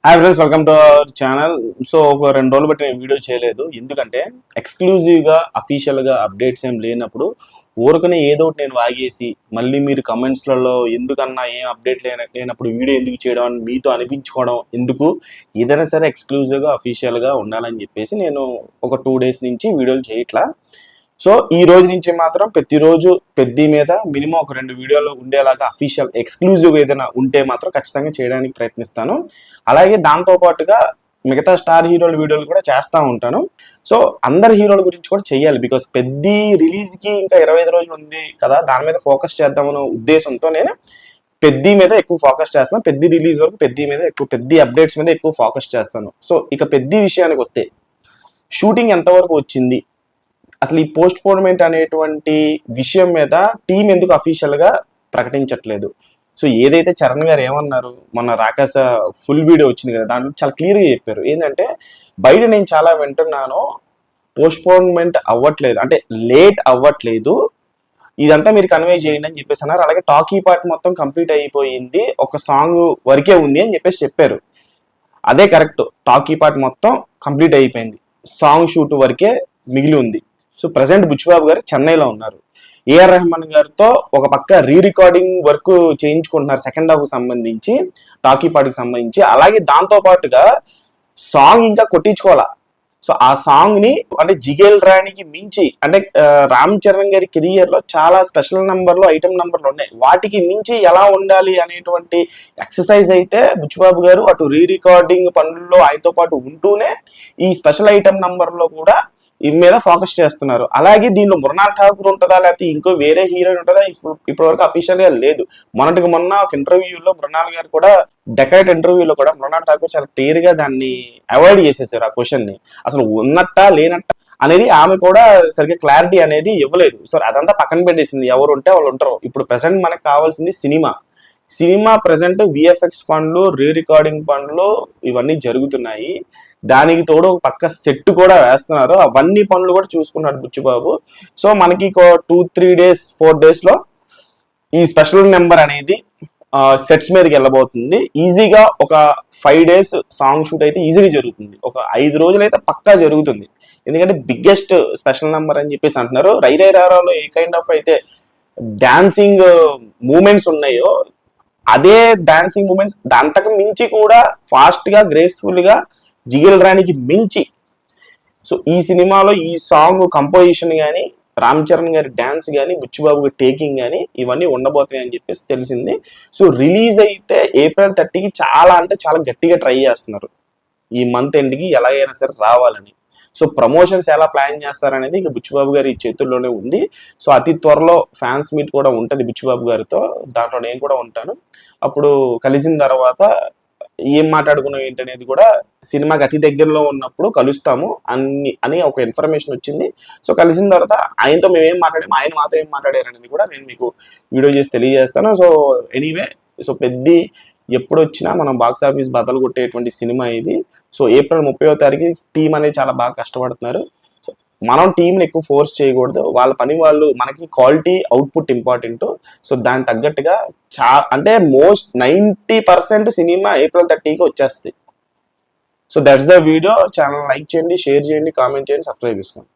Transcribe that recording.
Hi friends, welcome to our channel. So ఒక 2 రోజులు బట్టి నేను వీడియో చేయలేదు. ఎందుకంటే ఎక్స్క్లూజివ్గా అఫీషియల్గా అప్డేట్స్ ఏం లేనప్పుడు ఊరకనే ఏదో ఒకటి నేను వాగేసి మళ్ళీ మీరు కమెంట్స్లలో ఎందుకన్నా ఏం అప్డేట్ లేనప్పుడు వీడియో ఎందుకు చేయడం అని మీతో అనిపించుకోవడం ఎందుకు, ఏదైనా సరే ఎక్స్క్లూజివ్గా అఫీషియల్గా ఉండాలని చెప్పేసి నేను ఒక 2 డేస్ నుంచి వీడియోలు చేయట్లా. సో ఈ రోజు నుంచి మాత్రం ప్రతిరోజు పెద్ద మీద మినిమం ఒక 2 వీడియోలు ఉండేలాగా అఫీషియల్ ఎక్స్క్లూజివ్ ఏదైనా ఉంటే మాత్రం ఖచ్చితంగా చేయడానికి ప్రయత్నిస్తాను. అలాగే దాంతో పాటుగా మిగతా స్టార్ హీరోల వీడియోలు కూడా చేస్తూ ఉంటాను. సో అందరి హీరోల గురించి కూడా చెయ్యాలి. బికాస్ పెద్ద రిలీజ్కి ఇంకా 25 రోజులు ఉంది కదా, దాని మీద ఫోకస్ చేద్దామన్న ఉద్దేశంతో నేను పెద్ద మీద ఎక్కువ ఫోకస్ చేస్తాను. పెద్ద రిలీజ్ వరకు పెద్ద మీద ఎక్కువ, పెద్ద అప్డేట్స్ మీద ఎక్కువ ఫోకస్ చేస్తాను. సో ఇక పెద్ద విషయానికి వస్తే షూటింగ్ ఎంతవరకు వచ్చింది, అసలు ఈ పోస్ట్ పోన్మెంట్ అనేటువంటి విషయం మీద టీం ఎందుకు అఫీషియల్గా ప్రకటించట్లేదు. సో ఏదైతే చరణ్ గారు ఏమన్నారు, మొన్న రాకాస ఫుల్ వీడియో వచ్చింది కదా, దాంట్లో చాలా క్లియర్గా చెప్పారు. ఏంటంటే బయట నేను చాలా వింటున్నాను, పోస్ట్ పోన్మెంట్ అవ్వట్లేదు అంటే లేట్ అవ్వట్లేదు, ఇదంతా మీరు కన్వే చేయండి అని చెప్పేసి అన్నారు. అలాగే టాకీ పార్ట్ మొత్తం కంప్లీట్ అయిపోయింది, ఒక సాంగ్ వరకే ఉంది అని చెప్పేసి చెప్పారు. అదే కరెక్ట్, టాకీ పార్ట్ మొత్తం కంప్లీట్ అయిపోయింది, సాంగ్ షూట్ వరకే మిగిలి ఉంది. సో ప్రజెంట్ బుచ్చిబాబు గారు చెన్నైలో ఉన్నారు. ఏఆర్ రెహమాన్ గారితో ఒక పక్క రికార్డింగ్ వర్క్ చేయించుకుంటున్నారు సెకండ్ హాఫ్ సంబంధించి, టాకీ పార్ట్కి సంబంధించి. అలాగే దాంతో పాటుగా సాంగ్ ఇంకా కొట్టించుకోవాలా. సో ఆ సాంగ్ ని అంటే జిగేల్ రాణికి మించి అంటే రామ్ చరణ్ గారి కెరియర్ లో చాలా స్పెషల్ నంబర్లు, ఐటమ్ నంబర్లు ఉన్నాయి. వాటికి మించి ఎలా ఉండాలి అనేటువంటి ఎక్సర్సైజ్ అయితే బుచ్చిబాబు గారు అటు రికార్డింగ్ పనుల్లో ఆయనతో పాటు ఉంటూనే ఈ స్పెషల్ ఐటమ్ నంబర్ లో కూడా ఈ మీద ఫోకస్ చేస్తున్నారు. అలాగే దీనిలో మృణాల్ ఠాకూర్ ఉంటుందా లేకపోతే ఇంకో వేరే హీరోయిన్ ఉంటుందా ఇప్పటి వరకు అఫీషియల్ గా లేదు. మొన్న ఒక ఇంటర్వ్యూలో మృణాల్ గారు కూడా, డెకైట్ ఇంటర్వ్యూలో కూడా మృణాల్ ఠాకూర్ చాలా క్లియర్ గా దాన్ని అవాయిడ్ చేసేసారు. ఆ క్వశ్చన్ ని అసలు ఉన్నట్టా లేనట్టా అనేది ఆమె కూడా సరిగ్గా క్లారిటీ అనేది ఇవ్వలేదు. సో అదంతా పక్కన పెట్టేసింది, ఎవరు ఉంటే వాళ్ళు ఉంటారు. ఇప్పుడు ప్రెసెంట్ మనకు కావాల్సింది సినిమా ప్రెసెంట్ విఎఫ్ఎక్స్ పనులు, రికార్డింగ్ పనులు ఇవన్నీ జరుగుతున్నాయి. దానికి తోడు ఒక పక్క సెట్ కూడా వేస్తున్నారు. అవన్నీ పనులు కూడా చూసుకున్నాడు బుచ్చిబాబు. సో మనకి 2-3 డేస్ 4 డేస్ లో ఈ స్పెషల్ నెంబర్ అనేది సెట్స్ మీదకి వెళ్ళబోతుంది. ఈజీగా ఒక 5 డేస్ సాంగ్ షూట్ అయితే ఈజీగా జరుగుతుంది. ఒక 5 రోజులు అయితే పక్కా జరుగుతుంది. ఎందుకంటే బిగ్గెస్ట్ స్పెషల్ నెంబర్ అని చెప్పేసి అంటున్నారు. రై రై రారాలో ఏ కైండ్ ఆఫ్ అయితే డాన్సింగ్ మూమెంట్స్ ఉన్నాయో అదే డాన్సింగ్ మూమెంట్స్ అంతకు మించి కూడా ఫాస్ట్ గా, గ్రేస్ఫుల్ గా, జిగేల్ రాణికి మించి. సో ఈ సినిమాలో ఈ సాంగ్ కంపోజిషన్ కానీ, రామ్ చరణ్ గారి డాన్స్ కానీ, బుచ్చిబాబు గారి టేకింగ్ కానీ ఇవన్నీ ఉండబోతున్నాయి అని చెప్పేసి తెలిసింది. సో రిలీజ్ అయితే April 30కి చాలా అంటే చాలా గట్టిగా ట్రై చేస్తున్నారు, ఈ మంత్ ఎండ్కి ఎలాగైనా సరే రావాలని. సో ప్రమోషన్స్ ఎలా ప్లాన్ చేస్తారనేది ఇక బుచ్చిబాబు గారి చేతుల్లోనే ఉంది. సో అతి త్వరలో ఫ్యాన్స్ మీట్ కూడా ఉంటుంది బుచ్చిబాబు గారితో, దాంట్లో నేను కూడా ఉంటాను. అప్పుడు కలిసిన తర్వాత ఏం మాట్లాడుకున్నాం ఏంటనేది కూడా సినిమాకి అతి దగ్గరలో ఉన్నప్పుడు కలుస్తాము అని ఒక ఇన్ఫర్మేషన్ వచ్చింది. సో కలిసిన తర్వాత ఆయనతో మేము ఏం మాట్లాడాము, ఆయన మాతో ఏం మాట్లాడారు అనేది కూడా నేను మీకు వీడియో చేసి తెలియజేస్తాను. సో ఎనీవే, సో ఎప్పుడు వచ్చినా మనం బాక్స్ ఆఫీస్ బద్దలు కొట్టేటువంటి సినిమా ఇది. సో April 30వ తారీఖు టీం అనేది చాలా బాగా కష్టపడుతున్నారు. సో మనం టీంని ఎక్కువ ఫోర్స్ చేయకూడదు, వాళ్ళ పని వాళ్ళు, మనకి క్వాలిటీ అవుట్పుట్ ఇంపార్టెంట్. సో దానికి తగ్గట్టుగా అంటే 90% సినిమా April 30కి వచ్చేస్తుంది. So that's the video. Channel like చేయండి, షేర్ చేయండి, కామెంట్ చేయండి, సబ్స్క్రైబ్ చేసుకోండి.